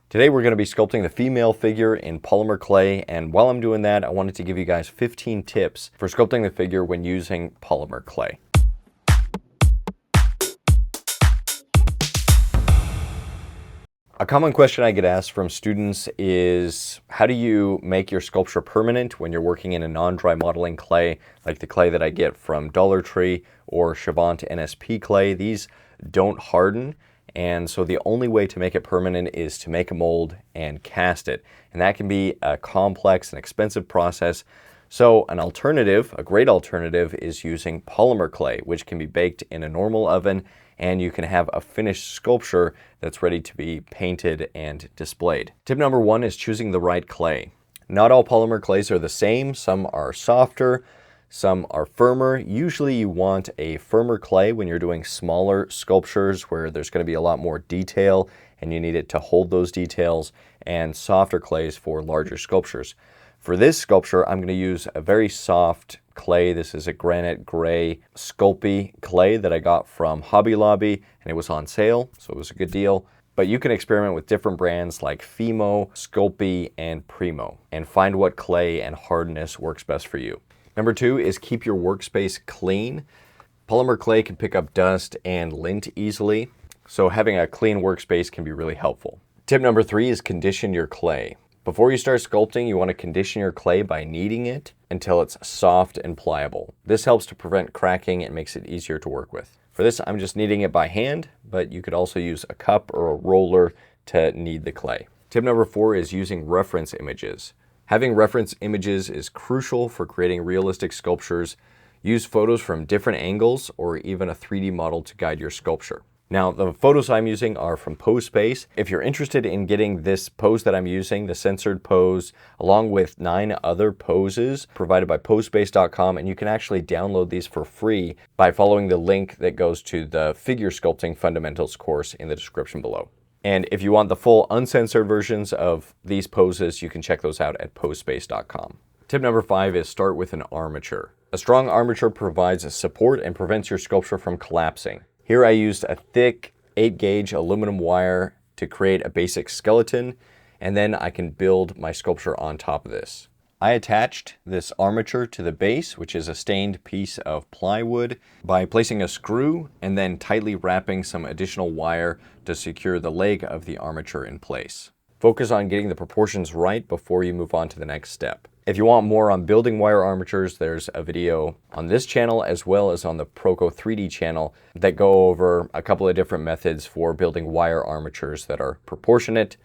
Today we're going to be sculpting the female figure in polymer clay, and while I'm doing that, I wanted to give you guys 15 tips for sculpting the figure when using polymer clay. A common question I get asked from students is, how do you make your sculpture permanent when you're working in a non-dry modeling clay, like the clay that I get from Dollar Tree or Chavant NSP clay? These don't harden, and so the only way to make it permanent is to make a mold and cast it. And that can be a complex and expensive process. So an alternative, a great alternative, is using polymer clay, which can be baked in a normal oven, and you can have a finished sculpture that's ready to be painted and displayed. Tip number one is choosing the right clay. Not all polymer clays are the same. Some are softer, some are firmer. Usually you want a firmer clay when you're doing smaller sculptures where there's going to be a lot more detail and you need it to hold those details, and softer clays for larger sculptures. For this sculpture, I'm going to use a very soft clay. This is a granite gray Sculpey clay that I got from Hobby Lobby, and it was on sale, so it was a good deal. But you can experiment with different brands like Fimo, Sculpey, and Primo, and find what clay and hardness works best for you. Number two is keep your workspace clean. Polymer clay can pick up dust and lint easily, so having a clean workspace can be really helpful. Tip number three is condition your clay. Before you start sculpting, you want to condition your clay by kneading it until it's soft and pliable. This helps to prevent cracking and makes it easier to work with. For this, I'm just kneading it by hand, but you could also use a cup or a roller to knead the clay. Tip number four is using reference images. Having reference images is crucial for creating realistic sculptures. Use photos from different angles or even a 3D model to guide your sculpture. Now, the photos I'm using are from PoseSpace. If you're interested in getting this pose that I'm using, the censored pose, along with 9 other poses provided by posespace.com, and you can actually download these for free by following the link that goes to the Figure Sculpting Fundamentals course in the description below. And if you want the full uncensored versions of these poses, you can check those out at posespace.com. Tip number five is start with an armature. A strong armature provides support and prevents your sculpture from collapsing. Here I used a thick 8-gauge aluminum wire to create a basic skeleton, and then I can build my sculpture on top of this. I attached this armature to the base, which is a stained piece of plywood, by placing a screw and then tightly wrapping some additional wire to secure the leg of the armature in place. Focus on getting the proportions right before you move on to the next step. If you want more on building wire armatures, there's a video on this channel as well as on the Proco 3D channel that go over a couple of different methods for building wire armatures that are proportionate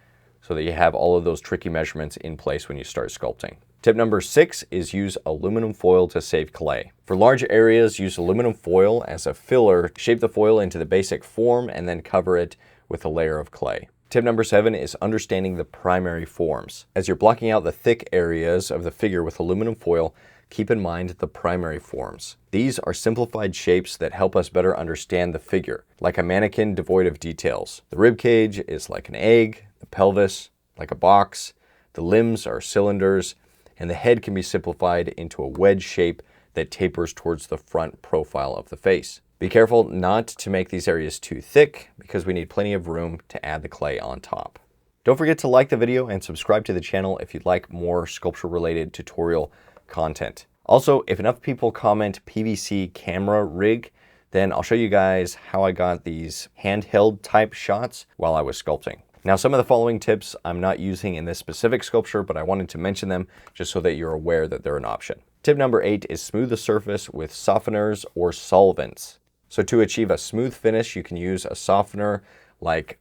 so that you have all of those tricky measurements in place when you start sculpting. Tip number 6 is use aluminum foil to save clay. For large areas, use aluminum foil as a filler. Shape the foil into the basic form and then cover it with a layer of clay. Tip number 7 is understanding the primary forms. As you're blocking out the thick areas of the figure with aluminum foil, keep in mind the primary forms. These are simplified shapes that help us better understand the figure, like a mannequin devoid of details. The rib cage is like an egg, the pelvis like a box, the limbs are cylinders, and the head can be simplified into a wedge shape that tapers towards the front profile of the face. Be careful not to make these areas too thick because we need plenty of room to add the clay on top. Don't forget to like the video and subscribe to the channel if you'd like more sculpture-related tutorial content. Also, if enough people comment PVC camera rig, then I'll show you guys how I got these handheld type shots while I was sculpting. Now, some of the following tips I'm not using in this specific sculpture, but I wanted to mention them just so that you're aware that they're an option. Tip number 8 is smooth the surface with softeners or solvents. So to achieve a smooth finish, you can use a softener like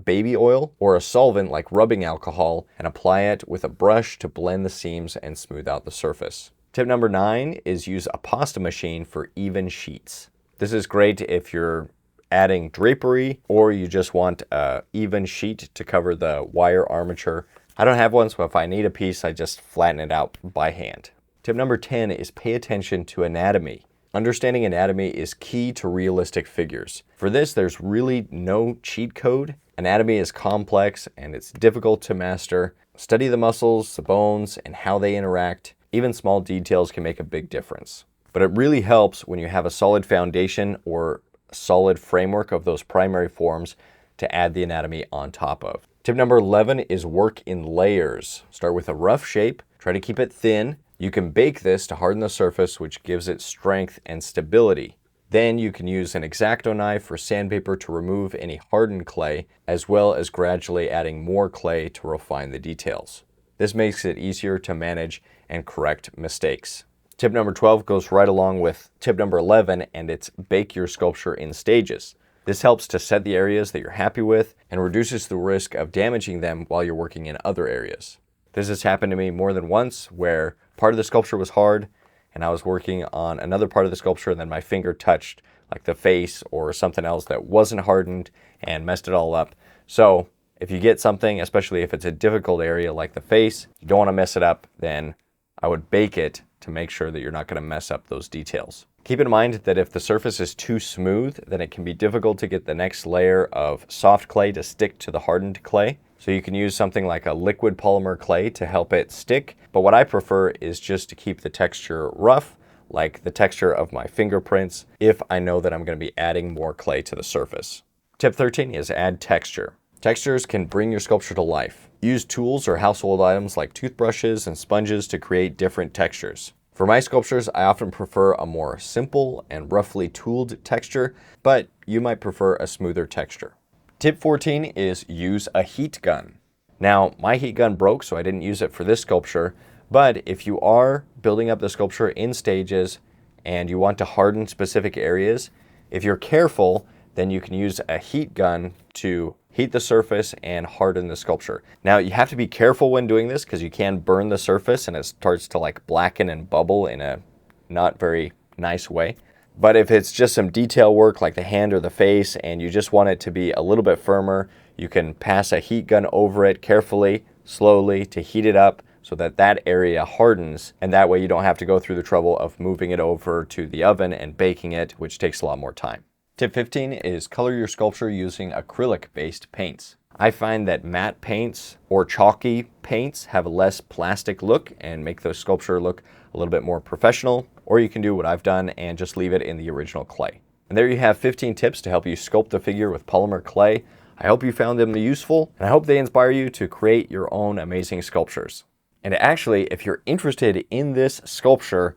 baby oil or a solvent like rubbing alcohol and apply it with a brush to blend the seams and smooth out the surface. Tip number 9 is use a pasta machine for even sheets. This is great if you're adding drapery or you just want an even sheet to cover the wire armature. I don't have one, so if I need a piece, I just flatten it out by hand. Tip number 10 is pay attention to anatomy. Understanding anatomy is key to realistic figures. For this, there's really no cheat code. Anatomy is complex and it's difficult to master. Study the muscles, the bones, and how they interact. Even small details can make a big difference. But it really helps when you have a solid foundation or solid framework of those primary forms to add the anatomy on top of. Tip number 11 is work in layers. Start with a rough shape, try to keep it thin. You can bake this to harden the surface, which gives it strength and stability. Then you can use an X-Acto knife or sandpaper to remove any hardened clay, as well as gradually adding more clay to refine the details. This makes it easier to manage and correct mistakes. Tip number 12 goes right along with tip number 11, and it's bake your sculpture in stages. This helps to set the areas that you're happy with and reduces the risk of damaging them while you're working in other areas. This has happened to me more than once where part of the sculpture was hard and I was working on another part of the sculpture and then my finger touched like the face or something else that wasn't hardened and messed it all up. So if you get something, especially if it's a difficult area like the face, you don't want to mess it up, then I would bake it to make sure that you're not going to mess up those details. Keep in mind that if the surface is too smooth, then it can be difficult to get the next layer of soft clay to stick to the hardened clay. So you can use something like a liquid polymer clay to help it stick. But what I prefer is just to keep the texture rough, like the texture of my fingerprints, if I know that I'm going to be adding more clay to the surface. Tip 13 is add texture. Textures can bring your sculpture to life. Use tools or household items like toothbrushes and sponges to create different textures. For my sculptures, I often prefer a more simple and roughly tooled texture, but you might prefer a smoother texture. Tip 14 is use a heat gun. Now, my heat gun broke, so I didn't use it for this sculpture, but if you are building up the sculpture in stages and you want to harden specific areas, if you're careful, then you can use a heat gun to heat the surface and harden the sculpture. Now, you have to be careful when doing this because you can burn the surface and it starts to like blacken and bubble in a not very nice way. But if it's just some detail work like the hand or the face and you just want it to be a little bit firmer, you can pass a heat gun over it carefully, slowly to heat it up so that that area hardens, and that way you don't have to go through the trouble of moving it over to the oven and baking it, which takes a lot more time. Tip 15 is color your sculpture using acrylic-based paints. I find that matte paints or chalky paints have a less plastic look and make the sculpture look a little bit more professional, or you can do what I've done and just leave it in the original clay. And there you have 15 tips to help you sculpt the figure with polymer clay. I hope you found them useful, and I hope they inspire you to create your own amazing sculptures. And actually, if you're interested in this sculpture,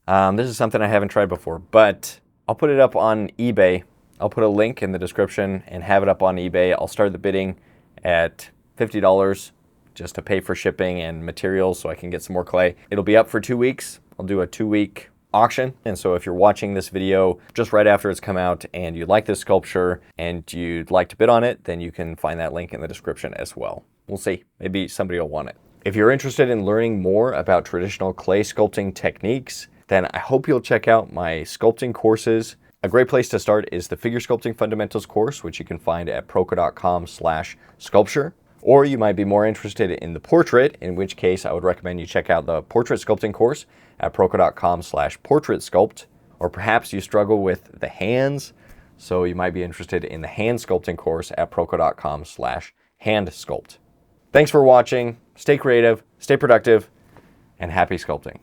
this is something I haven't tried before, but I'll put it up on eBay. I'll put a link in the description and have it up on eBay. I'll start the bidding at $50 just to pay for shipping and materials so I can get some more clay. It'll be up for 2 weeks. I'll do a 2-week auction. And so if you're watching this video just right after it's come out and you like this sculpture and you'd like to bid on it, then you can find that link in the description as well. We'll see. Maybe somebody will want it. If you're interested in learning more about traditional clay sculpting techniques, then I hope you'll check out my sculpting courses. A great place to start is the Figure Sculpting Fundamentals course, which you can find at proco.com/sculpture. Or you might be more interested in the portrait, in which case I would recommend you check out the Portrait Sculpting course at proco.com/portraitsculpt. Or perhaps you struggle with the hands, so you might be interested in the hand sculpting course at proco.com/handsculpt. Thanks for watching. Stay creative, stay productive, and happy sculpting.